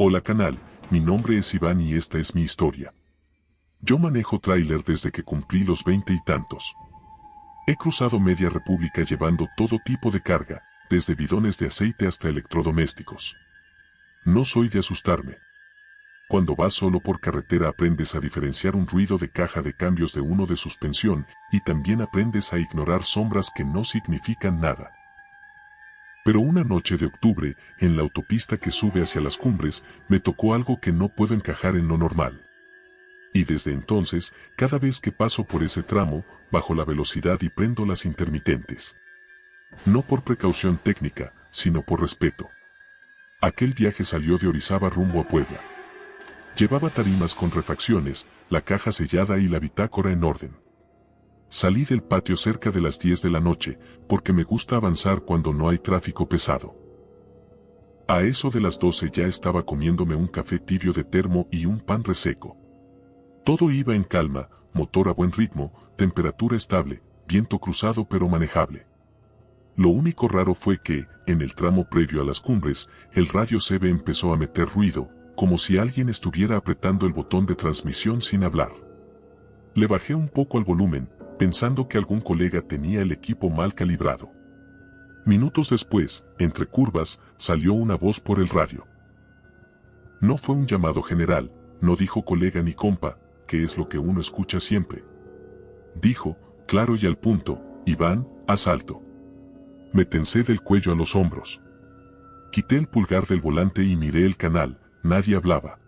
Hola canal, mi nombre es Iván y esta es mi historia. Yo manejo tráiler desde que cumplí los 20 y tantos. He cruzado media república llevando todo tipo de carga, desde bidones de aceite hasta electrodomésticos. No soy de asustarme. Cuando vas solo por carretera aprendes a diferenciar un ruido de caja de cambios de uno de suspensión y también aprendes a ignorar sombras que no significan nada. Pero una noche de octubre, en la autopista que sube hacia las cumbres, me tocó algo que no puedo encajar en lo normal. Y desde entonces, cada vez que paso por ese tramo, bajo la velocidad y prendo las intermitentes. No por precaución técnica, sino por respeto. Aquel viaje salió de Orizaba rumbo a Puebla. Llevaba tarimas con refacciones, la caja sellada y la bitácora en orden. Salí del patio cerca de las 10 de la noche, porque me gusta avanzar cuando no hay tráfico pesado. A eso de las 12 ya estaba comiéndome un café tibio de termo y un pan reseco. Todo iba en calma, motor a buen ritmo, temperatura estable, viento cruzado pero manejable. Lo único raro fue que, en el tramo previo a las cumbres, el radio CB empezó a meter ruido, como si alguien estuviera apretando el botón de transmisión sin hablar. Le bajé un poco al volumen, pensando que algún colega tenía el equipo mal calibrado. Minutos después, entre curvas, salió una voz por el radio. No fue un llamado general, no dijo colega ni compa, que es lo que uno escucha siempre. Dijo, claro y al punto, Iván, haz alto. Me tensé del cuello a los hombros. Quité el pulgar del volante y miré el canal, nadie hablaba.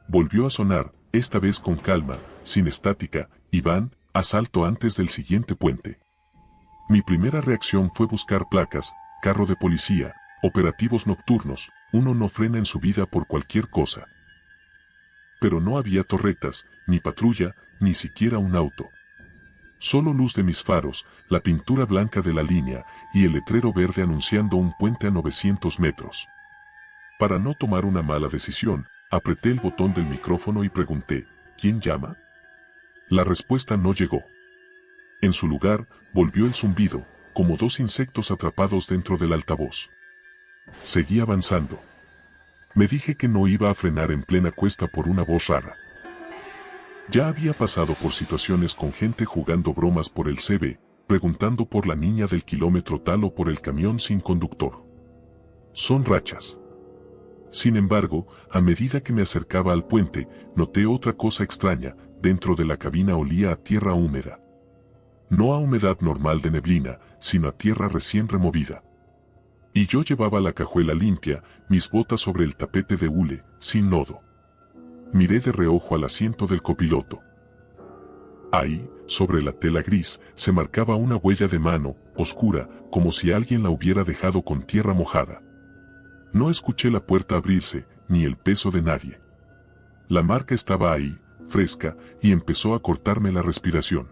Volvió a sonar, esta vez con calma, sin estática, Iván, haz alto antes del siguiente puente. Mi primera reacción fue buscar placas, carro de policía, operativos nocturnos, uno no frena en su vida por cualquier cosa. Pero no había torretas, ni patrulla, ni siquiera un auto. Solo luz de mis faros, la pintura blanca de la línea y el letrero verde anunciando un puente a 900 metros. Para no tomar una mala decisión, apreté el botón del micrófono y pregunté, ¿quién llama? La respuesta no llegó. En su lugar, volvió el zumbido, como dos insectos atrapados dentro del altavoz. Seguí avanzando. Me dije que no iba a frenar en plena cuesta por una voz rara. Ya había pasado por situaciones con gente jugando bromas por el CB, preguntando por la niña del kilómetro tal o por el camión sin conductor. Son rachas. Sin embargo, a medida que me acercaba al puente, noté otra cosa extraña, dentro de la cabina olía a tierra húmeda. No a humedad normal de neblina, sino a tierra recién removida. Y yo llevaba la cajuela limpia, mis botas sobre el tapete de hule, sin nodo. Miré de reojo al asiento del copiloto. Ahí, sobre la tela gris, se marcaba una huella de mano, oscura, como si alguien la hubiera dejado con tierra mojada. No escuché la puerta abrirse, ni el peso de nadie. La marca estaba ahí, fresca, y empezó a cortarme la respiración.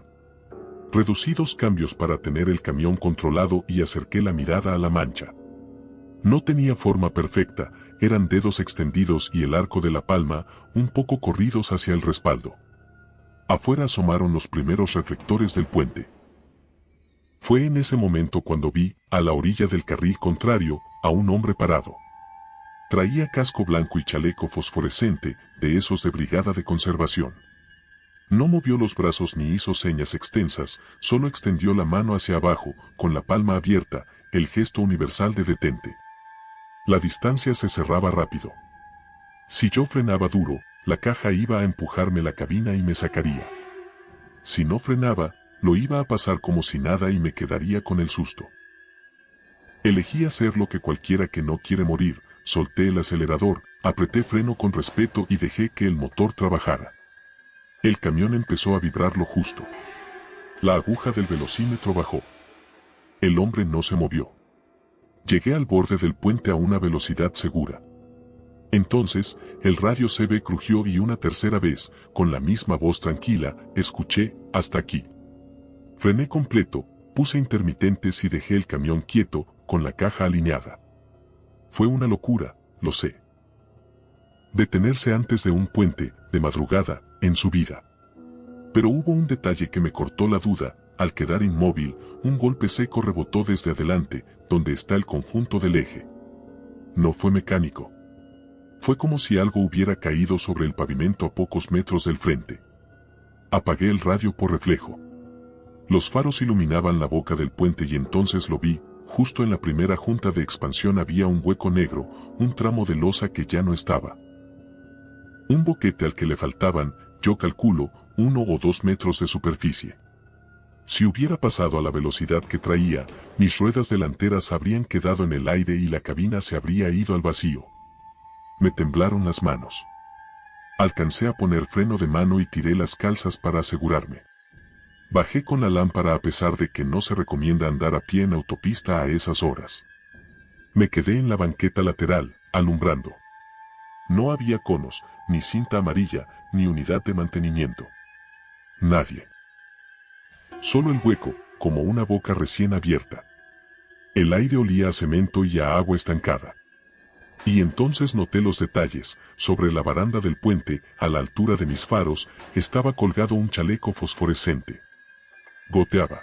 Reducí 2 cambios para tener el camión controlado y acerqué la mirada a la mancha. No tenía forma perfecta, eran dedos extendidos y el arco de la palma, un poco corridos hacia el respaldo. Afuera asomaron los primeros reflectores del puente. Fue en ese momento cuando vi, a la orilla del carril contrario, a un hombre parado. Traía casco blanco y chaleco fosforescente, de esos de brigada de conservación. No movió los brazos ni hizo señas extensas, solo extendió la mano hacia abajo, con la palma abierta, el gesto universal de detente. La distancia se cerraba rápido. Si yo frenaba duro, la caja iba a empujarme la cabina y me sacaría. Si no frenaba, lo iba a pasar como si nada y me quedaría con el susto. Elegí hacer lo que cualquiera que no quiere morir, solté el acelerador, apreté freno con respeto y dejé que el motor trabajara. El camión empezó a vibrar lo justo. La aguja del velocímetro bajó. El hombre no se movió. Llegué al borde del puente a una velocidad segura. Entonces, el radio CB crujió y una tercera vez, con la misma voz tranquila, escuché, hasta aquí. Frené completo, puse intermitentes y dejé el camión quieto, con la caja alineada. Fue una locura, lo sé. Detenerse antes de un puente, de madrugada, en su vida. Pero hubo un detalle que me cortó la duda. Al quedar inmóvil, un golpe seco rebotó desde adelante, donde está el conjunto del eje. No fue mecánico. Fue como si algo hubiera caído sobre el pavimento a pocos metros del frente. Apagué el radio por reflejo. Los faros iluminaban la boca del puente y entonces lo vi. Justo en la primera junta de expansión había un hueco negro, un tramo de losa que ya no estaba. Un boquete al que le faltaban, yo calculo, 1 o 2 metros de superficie. Si hubiera pasado a la velocidad que traía, mis ruedas delanteras habrían quedado en el aire y la cabina se habría ido al vacío. Me temblaron las manos. Alcancé a poner freno de mano y tiré las calzas para asegurarme. Bajé con la lámpara a pesar de que no se recomienda andar a pie en autopista a esas horas. Me quedé en la banqueta lateral, alumbrando. No había conos, ni cinta amarilla, ni unidad de mantenimiento. Nadie. Solo el hueco, como una boca recién abierta. El aire olía a cemento y a agua estancada. Y entonces noté los detalles. Sobre la baranda del puente, a la altura de mis faros, estaba colgado un chaleco fosforescente. Goteaba.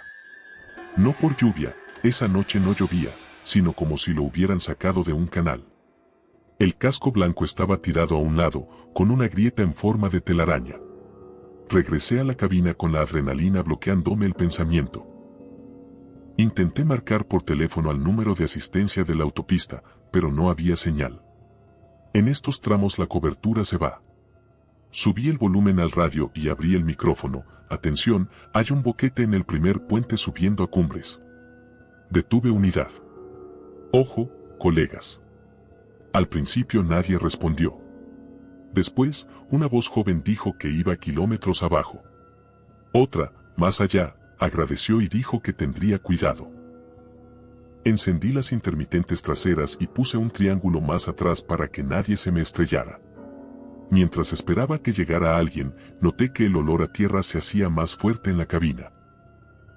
No por lluvia, esa noche no llovía, sino como si lo hubieran sacado de un canal. El casco blanco estaba tirado a un lado, con una grieta en forma de telaraña. Regresé a la cabina con la adrenalina bloqueándome el pensamiento. Intenté marcar por teléfono al número de asistencia de la autopista, pero no había señal. En estos tramos la cobertura se va. Subí el volumen al radio y abrí el micrófono. Atención, hay un boquete en el primer puente subiendo a Cumbres. Detuve unidad. Ojo, colegas. Al principio nadie respondió. Después, una voz joven dijo que iba kilómetros abajo. Otra, más allá, agradeció y dijo que tendría cuidado. Encendí las intermitentes traseras y puse un triángulo más atrás para que nadie se me estrellara. Mientras esperaba que llegara alguien, noté que el olor a tierra se hacía más fuerte en la cabina.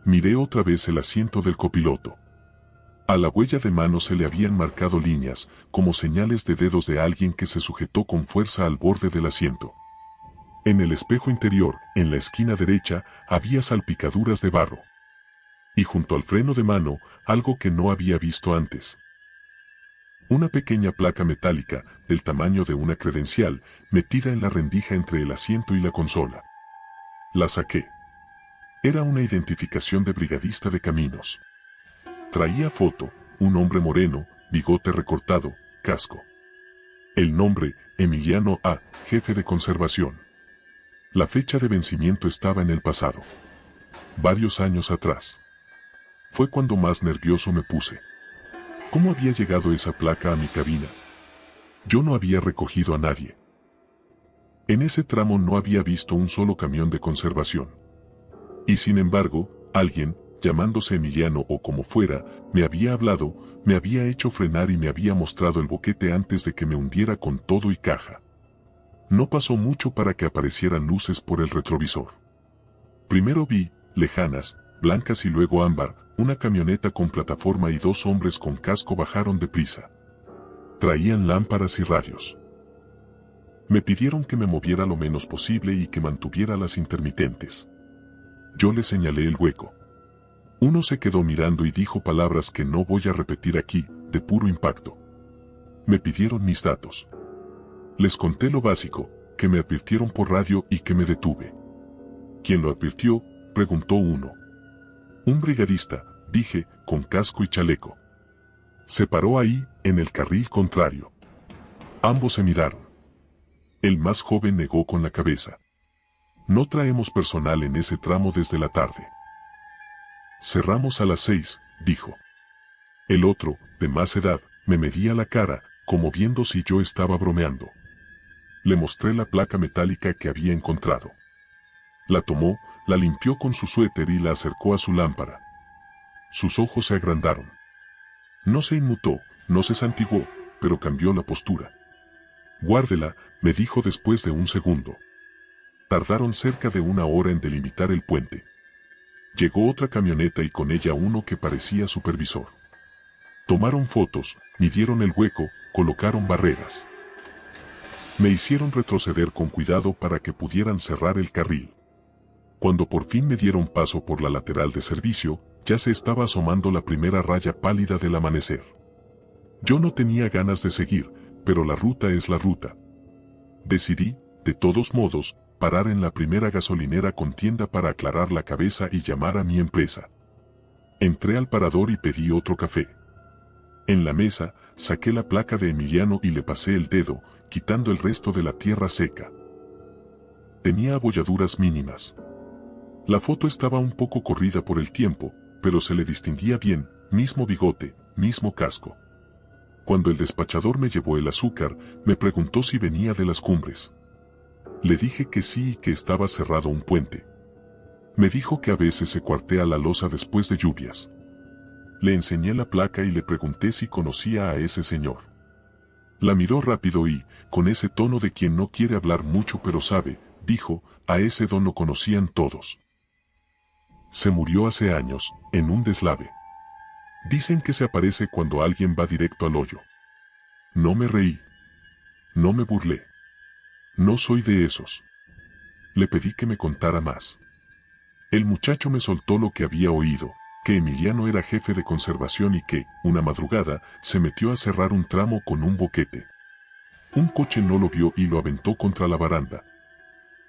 Miré otra vez el asiento del copiloto. A la huella de mano se le habían marcado líneas, como señales de dedos de alguien que se sujetó con fuerza al borde del asiento. En el espejo interior, en la esquina derecha, había salpicaduras de barro. Y junto al freno de mano, algo que no había visto antes. Una pequeña placa metálica, del tamaño de una credencial, metida en la rendija entre el asiento y la consola. La saqué. Era una identificación de brigadista de caminos. Traía foto, un hombre moreno, bigote recortado, casco. El nombre, Emiliano A., jefe de conservación. La fecha de vencimiento estaba en el pasado. Varios años atrás. Fue cuando más nervioso me puse. ¿Cómo había llegado esa placa a mi cabina? Yo no había recogido a nadie. En ese tramo no había visto un solo camión de conservación. Y sin embargo, alguien, llamándose Emiliano o como fuera, me había hablado, me había hecho frenar y me había mostrado el boquete antes de que me hundiera con todo y caja. No pasó mucho para que aparecieran luces por el retrovisor. Primero vi, lejanas, blancas y luego ámbar, una camioneta con plataforma y 2 hombres con casco bajaron deprisa. Traían lámparas y radios. Me pidieron que me moviera lo menos posible y que mantuviera las intermitentes. Yo le señalé el hueco. Uno se quedó mirando y dijo palabras que no voy a repetir aquí, de puro impacto. Me pidieron mis datos. Les conté lo básico, que me advirtieron por radio y que me detuve. ¿Quién lo advirtió?, preguntó uno. Un brigadista, dije, con casco y chaleco. Se paró ahí, en el carril contrario. Ambos se miraron. El más joven negó con la cabeza. No traemos personal en ese tramo desde la tarde. Cerramos a las 6, dijo. El otro, de más edad, me medía la cara, como viendo si yo estaba bromeando. Le mostré la placa metálica que había encontrado. La tomó, la limpió con su suéter y la acercó a su lámpara. Sus ojos se agrandaron. No se inmutó, no se santiguó, pero cambió la postura. Guárdela, me dijo después de un segundo. Tardaron cerca de 1 hora en delimitar el puente. Llegó otra camioneta y con ella uno que parecía supervisor. Tomaron fotos, midieron el hueco, colocaron barreras. Me hicieron retroceder con cuidado para que pudieran cerrar el carril. Cuando por fin me dieron paso por la lateral de servicio, ya se estaba asomando la primera raya pálida del amanecer. Yo no tenía ganas de seguir, pero la ruta es la ruta. Decidí, de todos modos, parar en la primera gasolinera con tienda para aclarar la cabeza y llamar a mi empresa. Entré al parador y pedí otro café. En la mesa, saqué la placa de Emiliano y le pasé el dedo, quitando el resto de la tierra seca. Tenía abolladuras mínimas. La foto estaba un poco corrida por el tiempo, pero se le distinguía bien, mismo bigote, mismo casco. Cuando el despachador me llevó el azúcar, me preguntó si venía de las Cumbres. Le dije que sí y que estaba cerrado un puente. Me dijo que a veces se cuartea la loza después de lluvias. Le enseñé la placa y le pregunté si conocía a ese señor. La miró rápido y, con ese tono de quien no quiere hablar mucho pero sabe, dijo, a ese don lo conocían todos. Se murió hace años, en un deslave. Dicen que se aparece cuando alguien va directo al hoyo. No me reí. No me burlé. No soy de esos. Le pedí que me contara más. El muchacho me soltó lo que había oído, que Emiliano era jefe de conservación y que, una madrugada, se metió a cerrar un tramo con un boquete. Un coche no lo vio y lo aventó contra la baranda.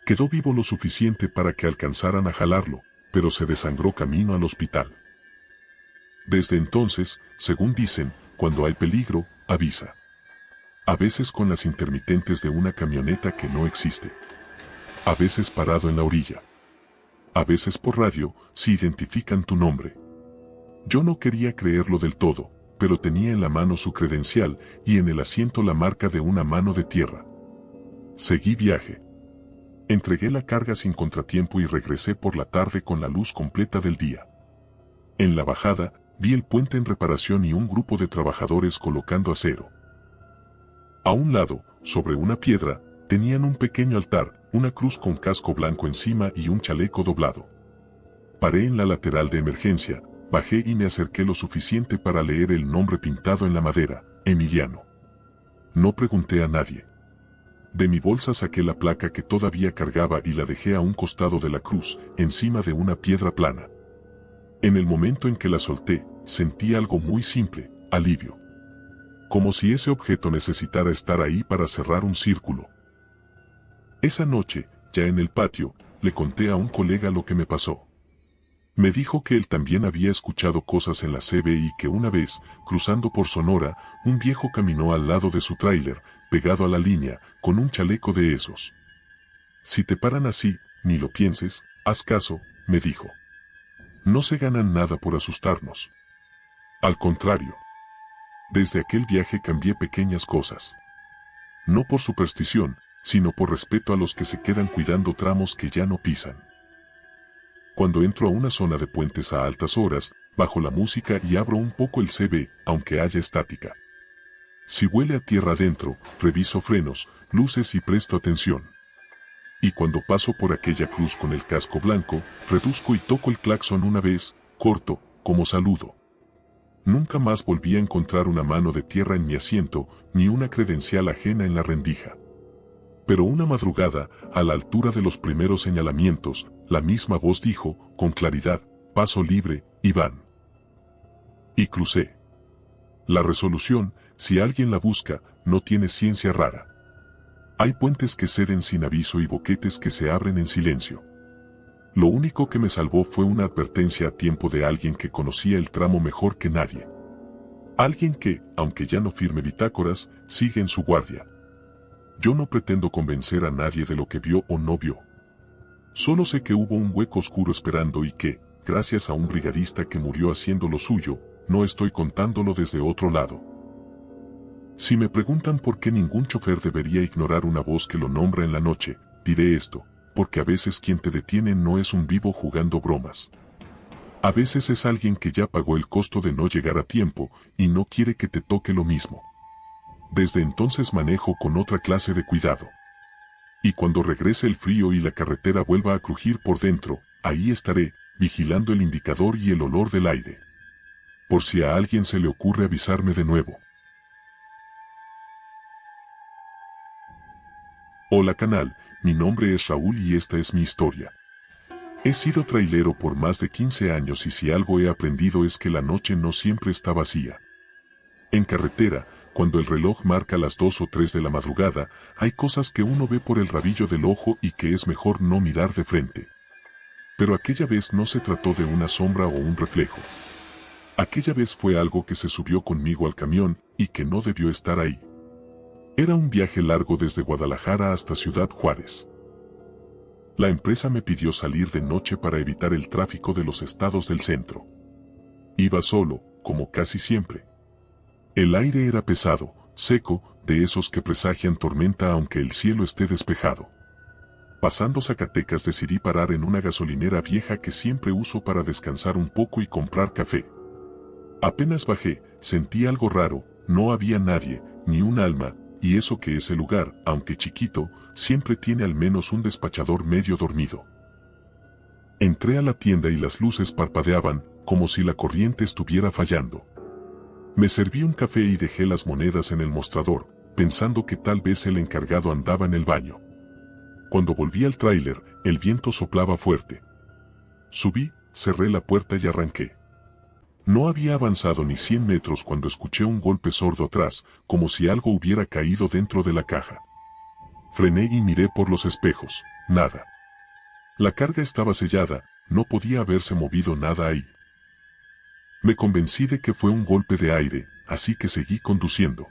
Quedó vivo lo suficiente para que alcanzaran a jalarlo, pero se desangró camino al hospital. Desde entonces, según dicen, cuando hay peligro, avisa. A veces con las intermitentes de una camioneta que no existe. A veces parado en la orilla. A veces por radio, si identifican tu nombre. Yo no quería creerlo del todo, pero tenía en la mano su credencial y en el asiento la marca de una mano de tierra. Seguí viaje. Entregué la carga sin contratiempo y regresé por la tarde con la luz completa del día. En la bajada, vi el puente en reparación y un grupo de trabajadores colocando acero. A un lado, sobre una piedra, tenían un pequeño altar, una cruz con casco blanco encima y un chaleco doblado. Paré en la lateral de emergencia, bajé y me acerqué lo suficiente para leer el nombre pintado en la madera, Emiliano. No pregunté a nadie. De mi bolsa saqué la placa que todavía cargaba y la dejé a un costado de la cruz, encima de una piedra plana. En el momento en que la solté, sentí algo muy simple, alivio. Como si ese objeto necesitara estar ahí para cerrar un círculo. Esa noche, ya en el patio, le conté a un colega lo que me pasó. Me dijo que él también había escuchado cosas en la CB y que una vez, cruzando por Sonora, un viejo caminó al lado de su tráiler, pegado a la línea, con un chaleco de esos. Si te paran así, ni lo pienses, haz caso, me dijo. No se ganan nada por asustarnos. Al contrario. Desde aquel viaje cambié pequeñas cosas. No por superstición, sino por respeto a los que se quedan cuidando tramos que ya no pisan. Cuando entro a una zona de puentes a altas horas, bajo la música y abro un poco el CB, aunque haya estática. Si huele a tierra adentro, reviso frenos, luces y presto atención. Y cuando paso por aquella cruz con el casco blanco, reduzco y toco el claxon una vez, corto, como saludo. Nunca más volví a encontrar una mano de tierra en mi asiento, ni una credencial ajena en la rendija. Pero una madrugada, a la altura de los primeros señalamientos, la misma voz dijo, con claridad, paso libre, Iván. Y crucé. La resolución, si alguien la busca, no tiene ciencia rara. Hay puentes que ceden sin aviso y boquetes que se abren en silencio. Lo único que me salvó fue una advertencia a tiempo de alguien que conocía el tramo mejor que nadie. Alguien que, aunque ya no firme bitácoras, sigue en su guardia. Yo no pretendo convencer a nadie de lo que vio o no vio. Solo sé que hubo un hueco oscuro esperando y que, gracias a un brigadista que murió haciendo lo suyo, no estoy contándolo desde otro lado. Si me preguntan por qué ningún chofer debería ignorar una voz que lo nombra en la noche, diré esto, porque a veces quien te detiene no es un vivo jugando bromas. A veces es alguien que ya pagó el costo de no llegar a tiempo y no quiere que te toque lo mismo. Desde entonces manejo con otra clase de cuidado. Y cuando regrese el frío y la carretera vuelva a crujir por dentro, ahí estaré, vigilando el indicador y el olor del aire. Por si a alguien se le ocurre avisarme de nuevo. Hola canal, mi nombre es Raúl y esta es mi historia. He sido trailero por más de 15 años y si algo he aprendido es que la noche no siempre está vacía. En carretera, cuando el reloj marca las 2 o 3 de la madrugada, hay cosas que uno ve por el rabillo del ojo y que es mejor no mirar de frente. Pero aquella vez no se trató de una sombra o un reflejo. Aquella vez fue algo que se subió conmigo al camión y que no debió estar ahí. Era un viaje largo desde Guadalajara hasta Ciudad Juárez. La empresa me pidió salir de noche para evitar el tráfico de los estados del centro. Iba solo, como casi siempre. El aire era pesado, seco, de esos que presagian tormenta aunque el cielo esté despejado. Pasando Zacatecas decidí parar en una gasolinera vieja que siempre uso para descansar un poco y comprar café. Apenas bajé, sentí algo raro, no había nadie, ni un alma, y eso que ese lugar, aunque chiquito, siempre tiene al menos un despachador medio dormido. Entré a la tienda y las luces parpadeaban, como si la corriente estuviera fallando. Me serví un café y dejé las monedas en el mostrador, pensando que tal vez el encargado andaba en el baño. Cuando volví al tráiler, el viento soplaba fuerte. Subí, cerré la puerta y arranqué. No había avanzado ni 100 metros cuando escuché un golpe sordo atrás, como si algo hubiera caído dentro de la caja. Frené y miré por los espejos, nada. La carga estaba sellada, no podía haberse movido nada ahí. Me convencí de que fue un golpe de aire, así que seguí conduciendo.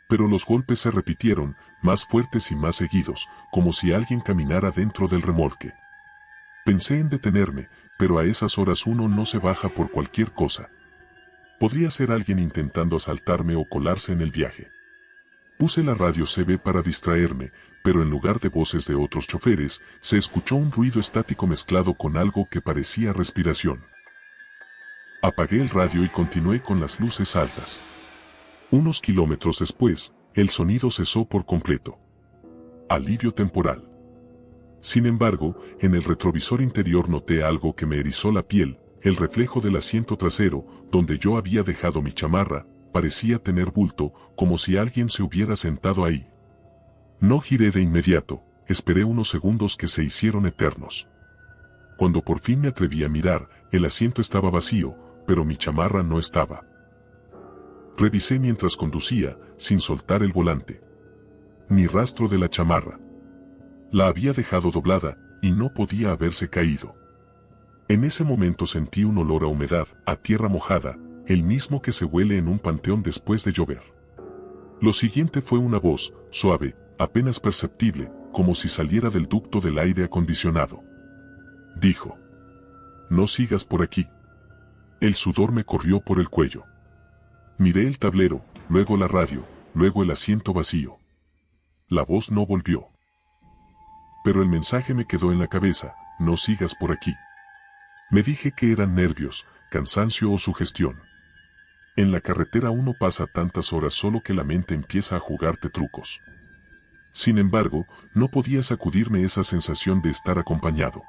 Pero los golpes se repitieron, más fuertes y más seguidos, como si alguien caminara dentro del remolque. Pensé en detenerme, pero a esas horas uno no se baja por cualquier cosa. Podría ser alguien intentando asaltarme o colarse en el viaje. Puse la radio CB para distraerme, pero en lugar de voces de otros choferes, se escuchó un ruido estático mezclado con algo que parecía respiración. Apagué el radio y continué con las luces altas. Unos kilómetros después, el sonido cesó por completo. Alivio temporal. Sin embargo, en el retrovisor interior noté algo que me erizó la piel, el reflejo del asiento trasero, donde yo había dejado mi chamarra, parecía tener bulto, como si alguien se hubiera sentado ahí. No giré de inmediato, esperé unos segundos que se hicieron eternos. Cuando por fin me atreví a mirar, el asiento estaba vacío, pero mi chamarra no estaba. Revisé mientras conducía, sin soltar el volante. Ni rastro de la chamarra. La había dejado doblada, y no podía haberse caído. En ese momento sentí un olor a humedad, a tierra mojada, el mismo que se huele en un panteón después de llover. Lo siguiente fue una voz, suave, apenas perceptible, como si saliera del ducto del aire acondicionado. Dijo: «No sigas por aquí». El sudor me corrió por el cuello. Miré el tablero, luego la radio, luego el asiento vacío. La voz no volvió. Pero el mensaje me quedó en la cabeza: «No sigas por aquí». Me dije que eran nervios, cansancio o sugestión. En la carretera uno pasa tantas horas solo que la mente empieza a jugarte trucos. Sin embargo, no podía sacudirme esa sensación de estar acompañado.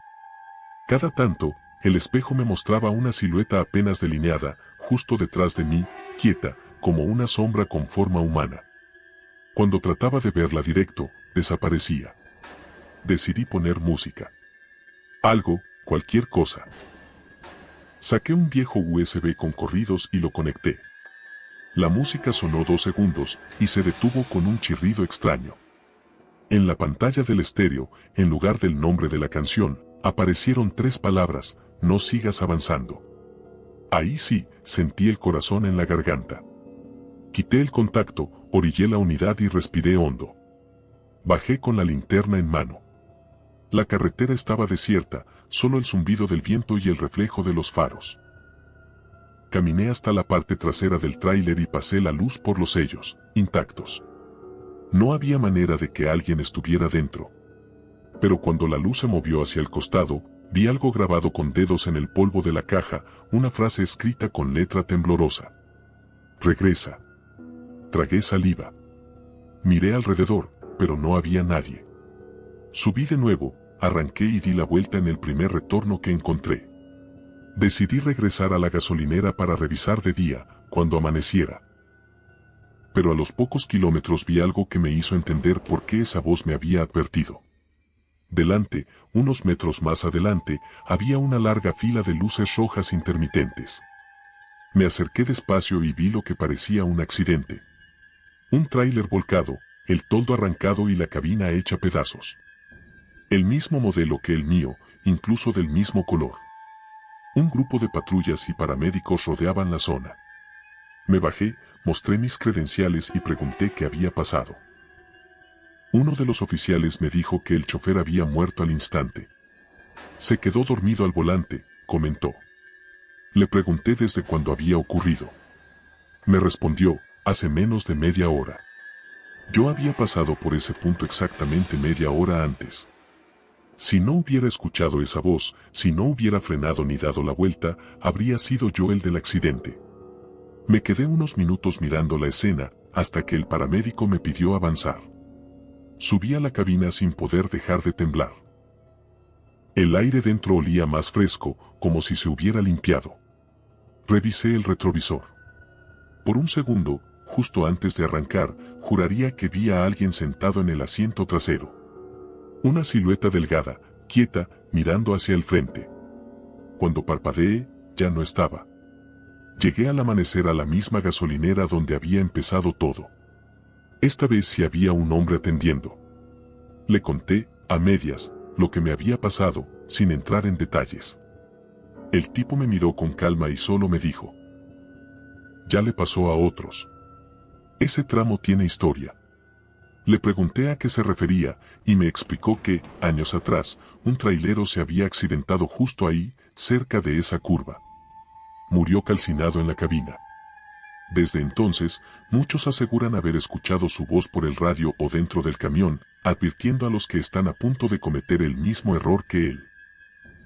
Cada tanto, el espejo me mostraba una silueta apenas delineada, justo detrás de mí, quieta, como una sombra con forma humana. Cuando trataba de verla directo, desaparecía. Decidí poner música. Algo, cualquier cosa. Saqué un viejo USB con corridos y lo conecté. La música sonó 2 segundos y se detuvo con un chirrido extraño. En la pantalla del estéreo, en lugar del nombre de la canción, aparecieron 3 palabras: «No sigas avanzando». Ahí sí, sentí el corazón en la garganta. Quité el contacto, orillé la unidad y respiré hondo. Bajé con la linterna en mano. La carretera estaba desierta, solo el zumbido del viento y el reflejo de los faros. Caminé hasta la parte trasera del tráiler y pasé la luz por los sellos, intactos. No había manera de que alguien estuviera dentro. Pero cuando la luz se movió hacia el costado, vi algo grabado con dedos en el polvo de la caja, una frase escrita con letra temblorosa: «Regresa». Tragué saliva. Miré alrededor, pero no había nadie. Subí de nuevo, arranqué y di la vuelta en el primer retorno que encontré. Decidí regresar a la gasolinera para revisar de día, cuando amaneciera. Pero a los pocos kilómetros vi algo que me hizo entender por qué esa voz me había advertido. Delante, unos metros más adelante, había una larga fila de luces rojas intermitentes. Me acerqué despacio y vi lo que parecía un accidente. Un tráiler volcado, el toldo arrancado y la cabina hecha pedazos. El mismo modelo que el mío, incluso del mismo color. Un grupo de patrullas y paramédicos rodeaban la zona. Me bajé, mostré mis credenciales y pregunté qué había pasado. Uno de los oficiales me dijo que el chofer había muerto al instante. Se quedó dormido al volante, comentó. Le pregunté desde cuándo había ocurrido. Me respondió, hace menos de media hora. Yo había pasado por ese punto exactamente media hora antes. Si no hubiera escuchado esa voz, si no hubiera frenado ni dado la vuelta, habría sido yo el del accidente. Me quedé unos minutos mirando la escena, hasta que el paramédico me pidió avanzar. Subí a la cabina sin poder dejar de temblar. El aire dentro olía más fresco, como si se hubiera limpiado. Revisé el retrovisor. Por un segundo, justo antes de arrancar, juraría que vi a alguien sentado en el asiento trasero. Una silueta delgada, quieta, mirando hacia el frente. Cuando parpadeé, ya no estaba. Llegué al amanecer a la misma gasolinera donde había empezado todo. Esta vez sí había un hombre atendiendo. Le conté, a medias, lo que me había pasado, sin entrar en detalles. El tipo me miró con calma y solo me dijo: ya le pasó a otros. Ese tramo tiene historia. Le pregunté a qué se refería, y me explicó que, años atrás, un trailero se había accidentado justo ahí, cerca de esa curva. Murió calcinado en la cabina. Desde entonces, muchos aseguran haber escuchado su voz por el radio o dentro del camión, advirtiendo a los que están a punto de cometer el mismo error que él.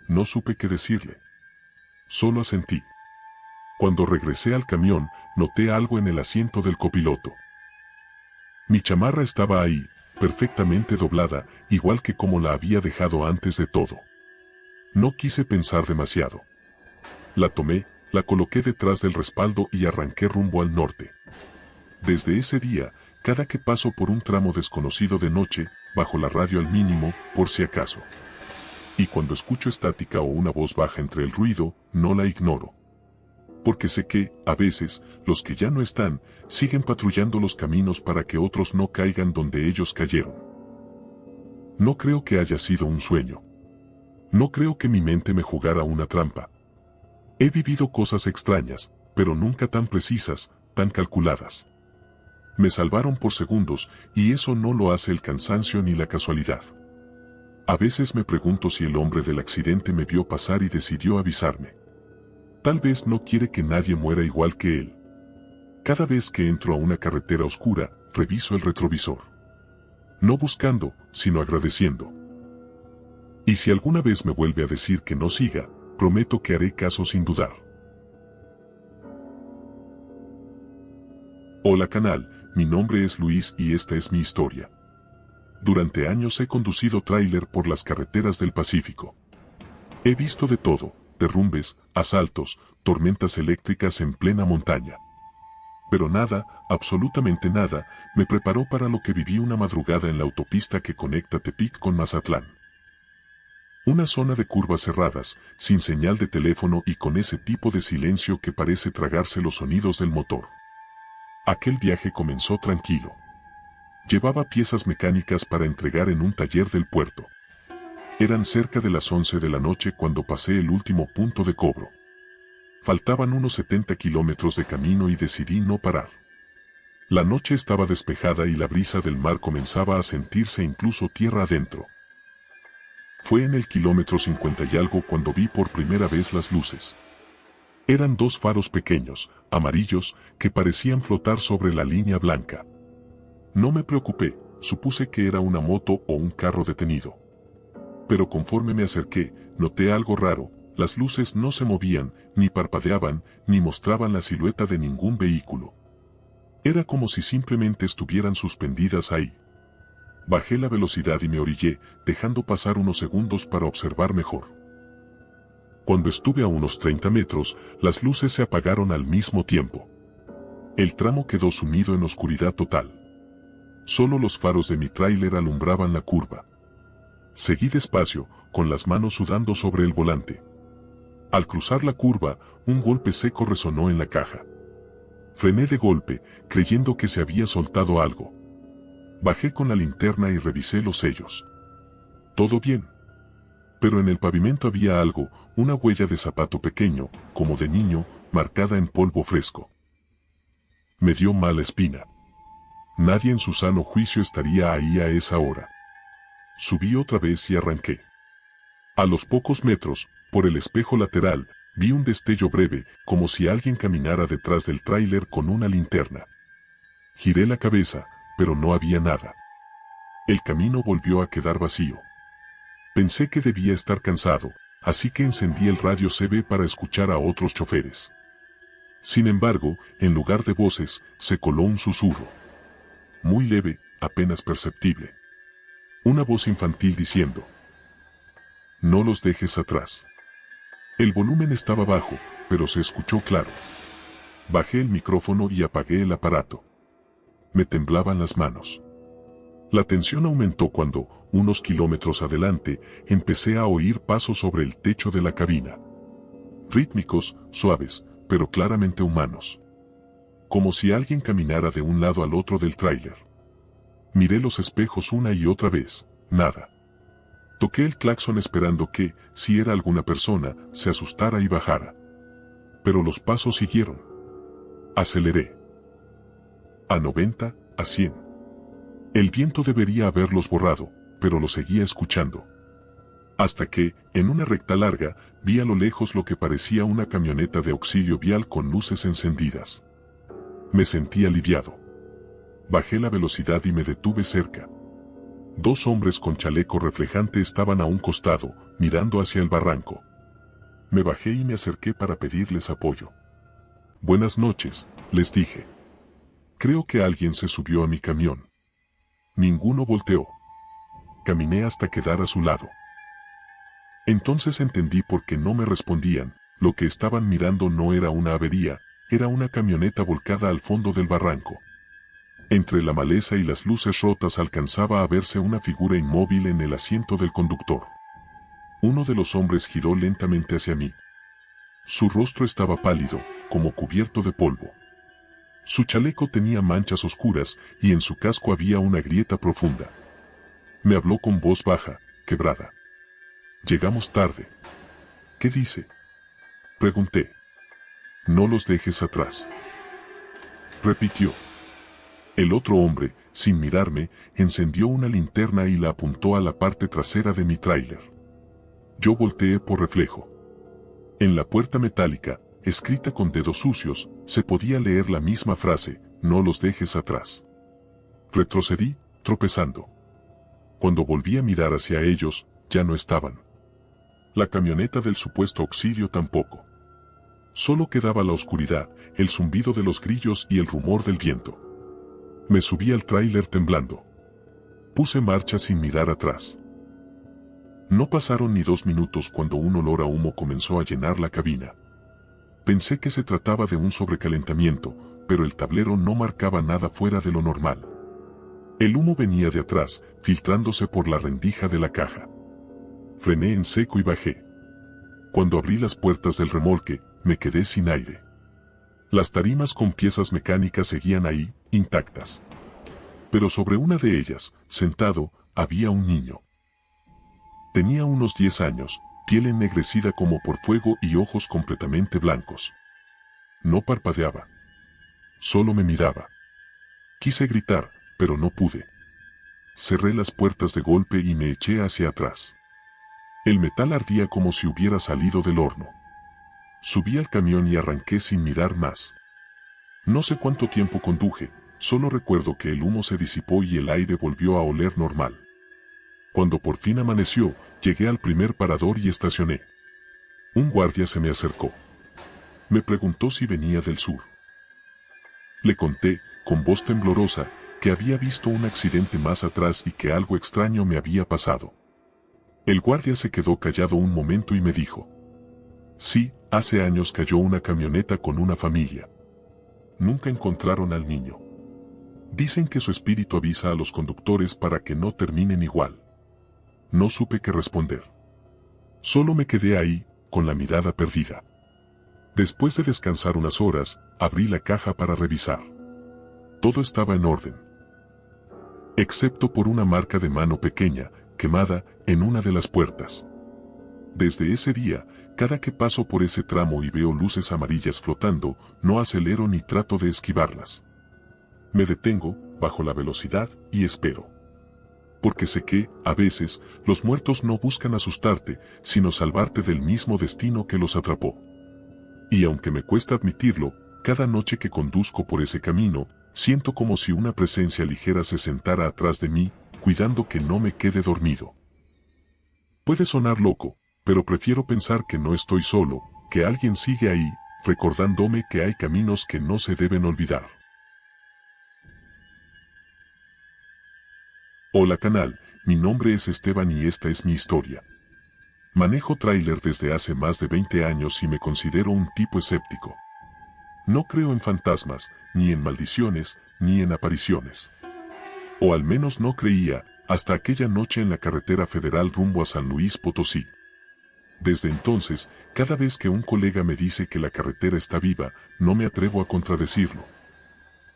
No supe qué decirle. Solo asentí. Cuando regresé al camión, noté algo en el asiento del copiloto. Mi chamarra estaba ahí, perfectamente doblada, igual que como la había dejado antes de todo. No quise pensar demasiado. La tomé, la coloqué detrás del respaldo y arranqué rumbo al norte. Desde ese día, cada que paso por un tramo desconocido de noche, bajo la radio al mínimo, por si acaso. Y cuando escucho estática o una voz baja entre el ruido, no la ignoro. Porque sé que, a veces, los que ya no están, siguen patrullando los caminos para que otros no caigan donde ellos cayeron. No creo que haya sido un sueño. No creo que mi mente me jugara una trampa. He vivido cosas extrañas, pero nunca tan precisas, tan calculadas. Me salvaron por segundos, y eso no lo hace el cansancio ni la casualidad. A veces me pregunto si el hombre del accidente me vio pasar y decidió avisarme. Tal vez no quiere que nadie muera igual que él. Cada vez que entro a una carretera oscura, reviso el retrovisor. No buscando, sino agradeciendo. Y si alguna vez me vuelve a decir que no siga, prometo que haré caso sin dudar. Hola canal, mi nombre es Luis y esta es mi historia. Durante años he conducido tráiler por las carreteras del Pacífico. He visto de todo. Derrumbes, asaltos, tormentas eléctricas en plena montaña. Pero nada, absolutamente nada, me preparó para lo que viví una madrugada en la autopista que conecta Tepic con Mazatlán. Una zona de curvas cerradas, sin señal de teléfono y con ese tipo de silencio que parece tragarse los sonidos del motor. Aquel viaje comenzó tranquilo. Llevaba piezas mecánicas para entregar en un taller del puerto. Eran cerca de las 11 de la noche cuando pasé el último punto de cobro. Faltaban unos 70 kilómetros de camino y decidí no parar. La noche estaba despejada y la brisa del mar comenzaba a sentirse incluso tierra adentro. Fue en el kilómetro 50 y algo cuando vi por primera vez las luces. Eran dos faros pequeños, amarillos, que parecían flotar sobre la línea blanca. No me preocupé, supuse que era una moto o un carro detenido. Pero conforme me acerqué, noté algo raro, las luces no se movían, ni parpadeaban, ni mostraban la silueta de ningún vehículo. Era como si simplemente estuvieran suspendidas ahí. Bajé la velocidad y me orillé, dejando pasar unos segundos para observar mejor. Cuando estuve a unos 30 metros, las luces se apagaron al mismo tiempo. El tramo quedó sumido en oscuridad total. Solo los faros de mi tráiler alumbraban la curva. Seguí despacio, con las manos sudando sobre el volante. Al cruzar la curva, un golpe seco resonó en la caja. Frené de golpe, creyendo que se había soltado algo. Bajé con la linterna y revisé los sellos. Todo bien. Pero en el pavimento había algo, una huella de zapato pequeño, como de niño, marcada en polvo fresco. Me dio mala espina. Nadie en su sano juicio estaría ahí a esa hora. Subí otra vez y arranqué. A los pocos metros, por el espejo lateral, vi un destello breve, como si alguien caminara detrás del tráiler con una linterna. Giré la cabeza, pero no había nada. El camino volvió a quedar vacío. Pensé que debía estar cansado, así que encendí el radio CB para escuchar a otros choferes. Sin embargo, en lugar de voces, se coló un susurro. Muy leve, apenas perceptible. Una voz infantil diciendo: «No los dejes atrás». El volumen estaba bajo, pero se escuchó claro. Bajé el micrófono y apagué el aparato. Me temblaban las manos. La tensión aumentó cuando, unos kilómetros adelante, empecé a oír pasos sobre el techo de la cabina. Rítmicos, suaves, pero claramente humanos. Como si alguien caminara de un lado al otro del tráiler. Miré los espejos una y otra vez, nada. Toqué el claxon esperando que, si era alguna persona, se asustara y bajara. Pero los pasos siguieron. Aceleré. A 90, a 100. El viento debería haberlos borrado, pero los seguía escuchando. Hasta que, en una recta larga, vi a lo lejos lo que parecía una camioneta de auxilio vial con luces encendidas. Me sentí aliviado. Bajé la velocidad y me detuve cerca. 2 hombres con chaleco reflejante estaban a un costado, mirando hacia el barranco. Me bajé y me acerqué para pedirles apoyo. «Buenas noches», les dije. «Creo que alguien se subió a mi camión». Ninguno volteó. Caminé hasta quedar a su lado. Entonces entendí por qué no me respondían. Lo que estaban mirando no era una avería, era una camioneta volcada al fondo del barranco. Entre la maleza y las luces rotas alcanzaba a verse una figura inmóvil en el asiento del conductor. Uno de los hombres giró lentamente hacia mí. Su rostro estaba pálido, como cubierto de polvo. Su chaleco tenía manchas oscuras y en su casco había una grieta profunda. Me habló con voz baja, quebrada. «Llegamos tarde». «¿Qué dice?», pregunté. «No los dejes atrás», repitió. El otro hombre, sin mirarme, encendió una linterna y la apuntó a la parte trasera de mi tráiler. Yo volteé por reflejo. En la puerta metálica, escrita con dedos sucios, se podía leer la misma frase: «No los dejes atrás». Retrocedí, tropezando. Cuando volví a mirar hacia ellos, ya no estaban. La camioneta del supuesto auxilio tampoco. Solo quedaba la oscuridad, el zumbido de los grillos y el rumor del viento. Me subí al tráiler temblando. Puse marcha sin mirar atrás. No pasaron ni 2 minutos cuando un olor a humo comenzó a llenar la cabina. Pensé que se trataba de un sobrecalentamiento, pero el tablero no marcaba nada fuera de lo normal. El humo venía de atrás, filtrándose por la rendija de la caja. Frené en seco y bajé. Cuando abrí las puertas del remolque, me quedé sin aire. Las tarimas con piezas mecánicas seguían ahí, intactas. Pero sobre una de ellas, sentado, había un niño. Tenía unos 10 años, piel ennegrecida como por fuego y ojos completamente blancos. No parpadeaba. Solo me miraba. Quise gritar, pero no pude. Cerré las puertas de golpe y me eché hacia atrás. El metal ardía como si hubiera salido del horno. Subí al camión y arranqué sin mirar más. No sé cuánto tiempo conduje, solo recuerdo que el humo se disipó y el aire volvió a oler normal. Cuando por fin amaneció, llegué al primer parador y estacioné. Un guardia se me acercó. Me preguntó si venía del sur. Le conté, con voz temblorosa, que había visto un accidente más atrás y que algo extraño me había pasado. El guardia se quedó callado un momento y me dijo: «Sí, hace años cayó una camioneta con una familia. Nunca encontraron al niño. Dicen que su espíritu avisa a los conductores para que no terminen igual». No supe qué responder. Solo me quedé ahí, con la mirada perdida. Después de descansar unas horas, abrí la caja para revisar. Todo estaba en orden, excepto por una marca de mano pequeña, quemada, en una de las puertas. Desde ese día, cada que paso por ese tramo y veo luces amarillas flotando, no acelero ni trato de esquivarlas. Me detengo, bajo la velocidad, y espero. Porque sé que, a veces, los muertos no buscan asustarte, sino salvarte del mismo destino que los atrapó. Y aunque me cuesta admitirlo, cada noche que conduzco por ese camino, siento como si una presencia ligera se sentara atrás de mí, cuidando que no me quede dormido. Puede sonar loco, pero prefiero pensar que no estoy solo, que alguien sigue ahí, recordándome que hay caminos que no se deben olvidar. Hola canal, mi nombre es Esteban y esta es mi historia. Manejo tráiler desde hace más de 20 años y me considero un tipo escéptico. No creo en fantasmas, ni en maldiciones, ni en apariciones. O al menos no creía, hasta aquella noche en la carretera federal rumbo a San Luis Potosí. Desde entonces, cada vez que un colega me dice que la carretera está viva, no me atrevo a contradecirlo.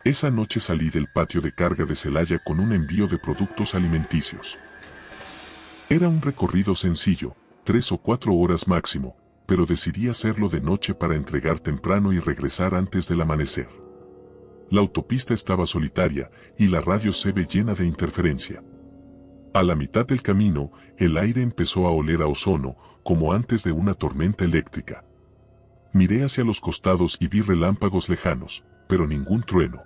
Esa noche salí del patio de carga de Celaya con un envío de productos alimenticios. Era un recorrido sencillo, 3 o 4 horas máximo, pero decidí hacerlo de noche para entregar temprano y regresar antes del amanecer. La autopista estaba solitaria y la radio se ve llena de interferencia. A la mitad del camino, el aire empezó a oler a ozono, como antes de una tormenta eléctrica. Miré hacia los costados y vi relámpagos lejanos, pero ningún trueno.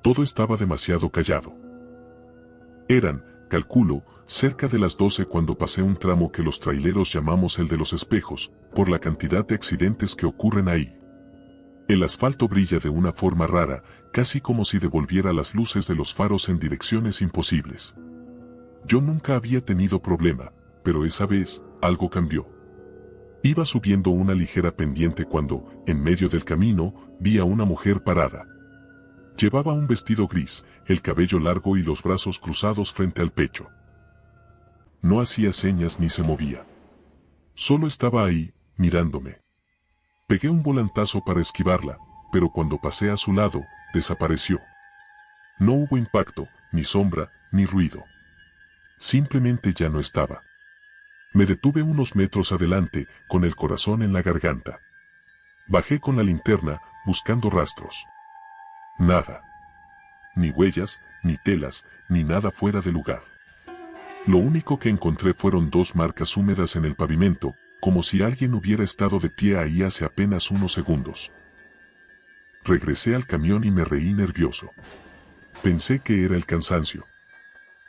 Todo estaba demasiado callado. Eran, calculo, cerca de las 12 cuando pasé un tramo que los traileros llamamos el de los espejos, por la cantidad de accidentes que ocurren ahí. El asfalto brilla de una forma rara, casi como si devolviera las luces de los faros en direcciones imposibles. Yo nunca había tenido problema, pero esa vez, algo cambió. Iba subiendo una ligera pendiente cuando, en medio del camino, vi a una mujer parada. Llevaba un vestido gris, el cabello largo y los brazos cruzados frente al pecho. No hacía señas ni se movía. Solo estaba ahí, mirándome. Pegué un volantazo para esquivarla, pero cuando pasé a su lado, desapareció. No hubo impacto, ni sombra, ni ruido. Simplemente ya no estaba. Me detuve unos metros adelante, con el corazón en la garganta. Bajé con la linterna, buscando rastros. Nada. Ni huellas, ni telas, ni nada fuera de lugar. Lo único que encontré fueron 2 marcas húmedas en el pavimento, como si alguien hubiera estado de pie ahí hace apenas unos segundos. Regresé al camión y me reí nervioso. Pensé que era el cansancio.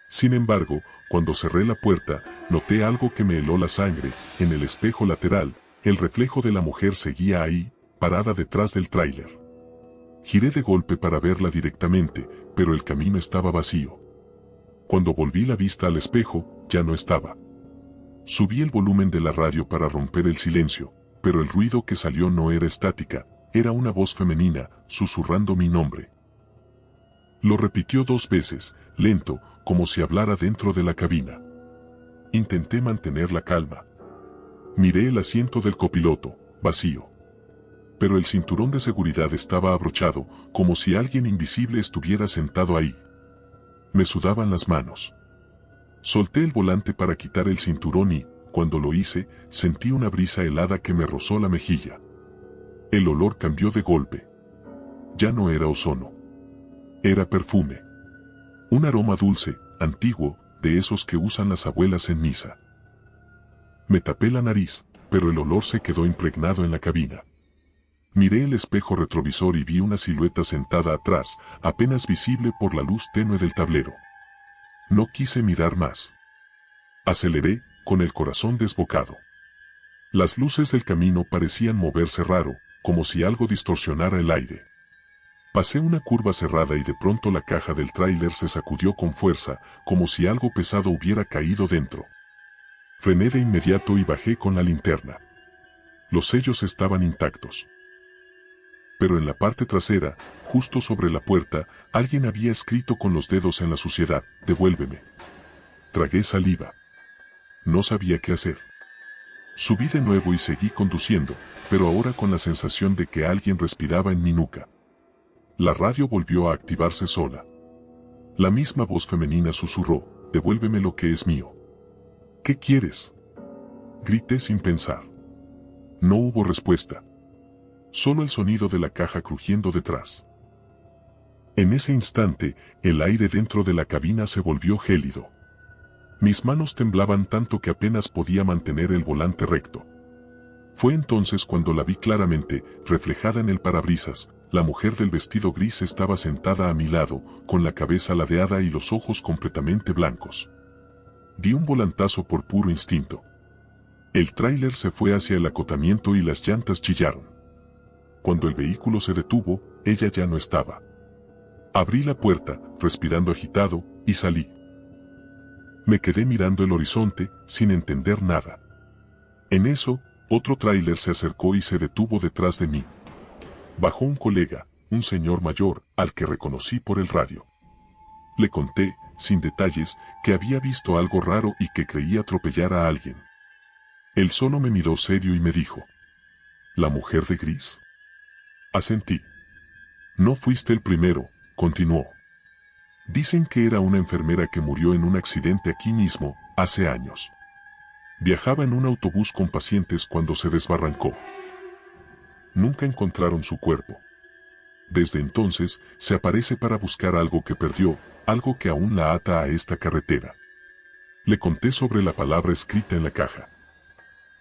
Sin embargo, cuando cerré la puerta, noté algo que me heló la sangre. En el espejo lateral, el reflejo de la mujer seguía ahí, parada detrás del tráiler. Giré de golpe para verla directamente, pero el camino estaba vacío. Cuando volví la vista al espejo, ya no estaba. Subí el volumen de la radio para romper el silencio, pero el ruido que salió no era estática, era una voz femenina, susurrando mi nombre. Lo repitió 2 veces, lento, como si hablara dentro de la cabina. Intenté mantener la calma. Miré el asiento del copiloto, vacío. Pero el cinturón de seguridad estaba abrochado, como si alguien invisible estuviera sentado ahí. Me sudaban las manos. Solté el volante para quitar el cinturón y, cuando lo hice, sentí una brisa helada que me rozó la mejilla. El olor cambió de golpe. Ya no era ozono. Era perfume. Un aroma dulce, antiguo, de esos que usan las abuelas en misa. Me tapé la nariz, pero el olor se quedó impregnado en la cabina. Miré el espejo retrovisor y vi una silueta sentada atrás, apenas visible por la luz tenue del tablero. No quise mirar más. Aceleré, con el corazón desbocado. Las luces del camino parecían moverse raro, como si algo distorsionara el aire. Pasé una curva cerrada y de pronto la caja del tráiler se sacudió con fuerza, como si algo pesado hubiera caído dentro. Frené de inmediato y bajé con la linterna. Los sellos estaban intactos. Pero en la parte trasera, justo sobre la puerta, alguien había escrito con los dedos en la suciedad: devuélveme. Tragué saliva. No sabía qué hacer. Subí de nuevo y seguí conduciendo, pero ahora con la sensación de que alguien respiraba en mi nuca. La radio volvió a activarse sola. La misma voz femenina susurró: «Devuélveme lo que es mío». «¿Qué quieres?», grité sin pensar. No hubo respuesta. Solo el sonido de la caja crujiendo detrás. En ese instante, el aire dentro de la cabina se volvió gélido. Mis manos temblaban tanto que apenas podía mantener el volante recto. Fue entonces cuando la vi claramente, reflejada en el parabrisas. La mujer del vestido gris estaba sentada a mi lado, con la cabeza ladeada y los ojos completamente blancos. Di un volantazo por puro instinto. El tráiler se fue hacia el acotamiento y las llantas chillaron. Cuando el vehículo se detuvo, ella ya no estaba. Abrí la puerta, respirando agitado, y salí. Me quedé mirando el horizonte, sin entender nada. En eso, otro tráiler se acercó y se detuvo detrás de mí. Bajó un colega, un señor mayor, al que reconocí por el radio. Le conté, sin detalles, que había visto algo raro y que creía atropellar a alguien. Él solo me miró serio y me dijo: ¿La mujer de gris? Asentí. No fuiste el primero, continuó. Dicen que era una enfermera que murió en un accidente aquí mismo, hace años. Viajaba en un autobús con pacientes cuando se desbarrancó. Nunca encontraron su cuerpo. Desde entonces, se aparece para buscar algo que perdió, algo que aún la ata a esta carretera. Le conté sobre la palabra escrita en la caja.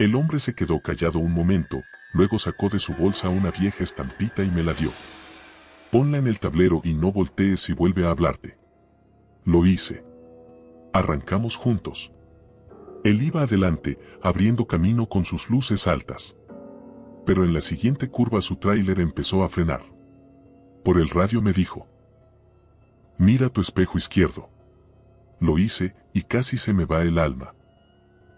El hombre se quedó callado un momento, luego sacó de su bolsa una vieja estampita y me la dio. Ponla en el tablero y no voltees si vuelve a hablarte. Lo hice. Arrancamos juntos. Él iba adelante, abriendo camino con sus luces altas. Pero en la siguiente curva su tráiler empezó a frenar. Por el radio me dijo: «Mira tu espejo izquierdo». Lo hice, y casi se me va el alma.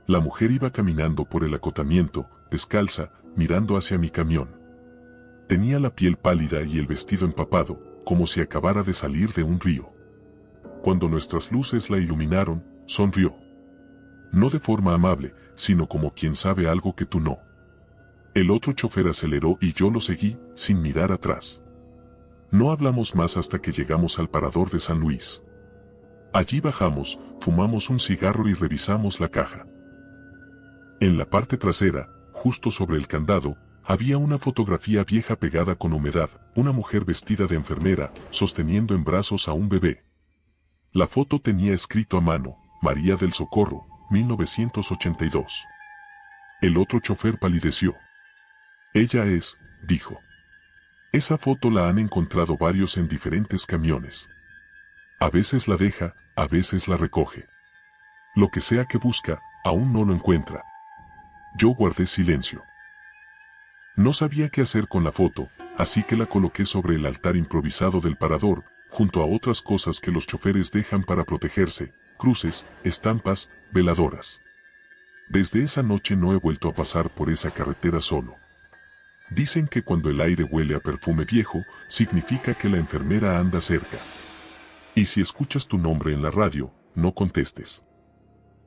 La mujer iba caminando por el acotamiento, descalza, mirando hacia mi camión. Tenía la piel pálida y el vestido empapado, como si acabara de salir de un río. Cuando nuestras luces la iluminaron, sonrió. No de forma amable, sino como quien sabe algo que tú no. El otro chofer aceleró y yo lo seguí, sin mirar atrás. No hablamos más hasta que llegamos al parador de San Luis. Allí bajamos, fumamos un cigarro y revisamos la caja. En la parte trasera, justo sobre el candado, había una fotografía vieja pegada con humedad, una mujer vestida de enfermera, sosteniendo en brazos a un bebé. La foto tenía escrito a mano: María del Socorro, 1982. El otro chofer palideció. «Ella es», dijo. «Esa foto la han encontrado varios en diferentes camiones. A veces la deja, a veces la recoge. Lo que sea que busca, aún no lo encuentra». Yo guardé silencio. No sabía qué hacer con la foto, así que la coloqué sobre el altar improvisado del parador, junto a otras cosas que los choferes dejan para protegerse: cruces, estampas, veladoras. Desde esa noche no he vuelto a pasar por esa carretera solo. Dicen que cuando el aire huele a perfume viejo, significa que la enfermera anda cerca. Y si escuchas tu nombre en la radio, no contestes.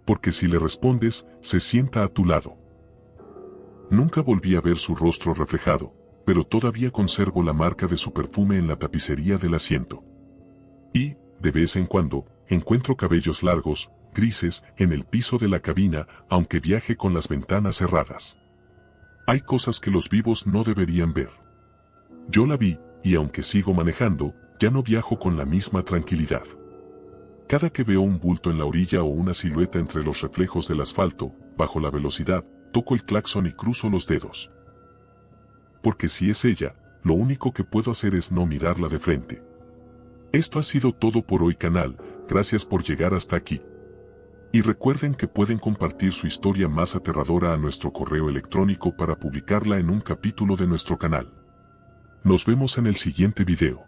Porque si le respondes, se sienta a tu lado. Nunca volví a ver su rostro reflejado, pero todavía conservo la marca de su perfume en la tapicería del asiento. Y, de vez en cuando, encuentro cabellos largos, grises, en el piso de la cabina, aunque viaje con las ventanas cerradas. Hay cosas que los vivos no deberían ver. Yo la vi, y aunque sigo manejando, ya no viajo con la misma tranquilidad. Cada que veo un bulto en la orilla o una silueta entre los reflejos del asfalto, bajo la velocidad, toco el claxon y cruzo los dedos. Porque si es ella, lo único que puedo hacer es no mirarla de frente. Esto ha sido todo por hoy, canal. Gracias por llegar hasta aquí. Y recuerden que pueden compartir su historia más aterradora a nuestro correo electrónico para publicarla en un capítulo de nuestro canal. Nos vemos en el siguiente video.